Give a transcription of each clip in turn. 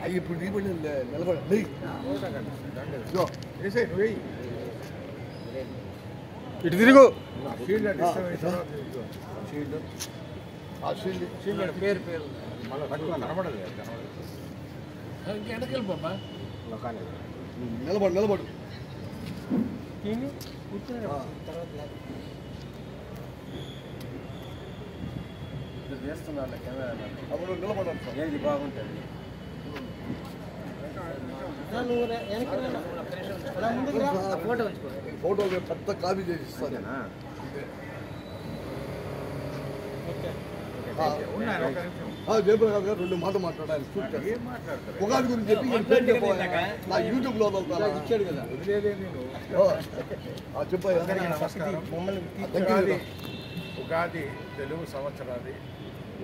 అవి ఇప్పుడు దిగిపోయి నిలబడి ఇటు తిరుగు పేరు పేరు నిలబడు నిలబడు చేస్తున్నారు కెమెరా అప్పుడు నిలబడాలి ఏది బాగుంటుంది ఫోటో పెద్ద కాపీ చేసి ఇస్తాను జయప్రకాష్ గారు 2 మాటలు మాట్లాడాలి ఉగాది గురించి చెప్పి నా యూట్యూబ్ లో ఇచ్చాడు కదా చెప్పాయి. ఉగాది తెలుగు సంవత్సరాది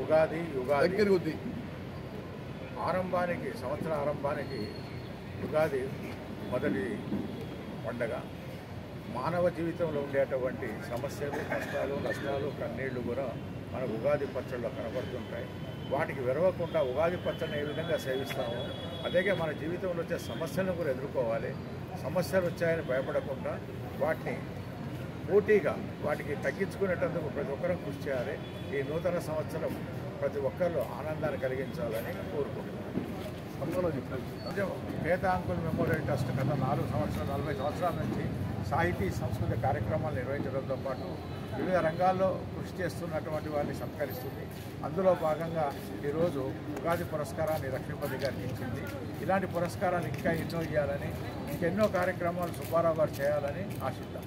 ఉగాది యుగాది ఆరంభానికి సంవత్సర ఆరంభానికి ఉగాది మొదటి పండగ. మానవ జీవితంలో ఉండేటువంటి సమస్యలు కష్టాలు నష్టాలు కన్నీళ్లు కూడా మన ఉగాది పచ్చళ్ళలో కనబడుతుంటాయి. వాటికి విరవకుండా ఉగాది పచ్చడిని ఏ విధంగా సేవిస్తామో అదేగా మన జీవితంలో వచ్చే సమస్యలను కూడా ఎదుర్కోవాలి. సమస్యలు వచ్చాయని భయపడకుండా వాటిని పోటీగా వాటికి తగ్గించుకునేటందుకు ప్రతి ఒక్కరూ కృషి చేయాలి. ఈ నూతన సంవత్సరం ప్రతి ఒక్కరిలో ఆనందాన్ని కలిగించాలని కోరుకుంటున్నాను. పేతాంకుల్ మెమోరియల్ ట్రస్ట్ గత 40 సంవత్సరాల నుంచి సాహితీ సంస్కృతి కార్యక్రమాలు నిర్వహించడంతో పాటు వివిధ రంగాల్లో కృషి చేస్తున్నటువంటి వారిని సత్కరిస్తుంది. అందులో భాగంగా ఈరోజు ఉగాది పురస్కారాన్ని లక్ష్మీపతి గారికి ఇచ్చింది. ఇలాంటి పురస్కారాలు ఇంకా ఎన్నో ఇవ్వాలని ఇంకెన్నో కార్యక్రమాలు సుబ్బారావు గారు చేయాలని ఆశిద్దాం.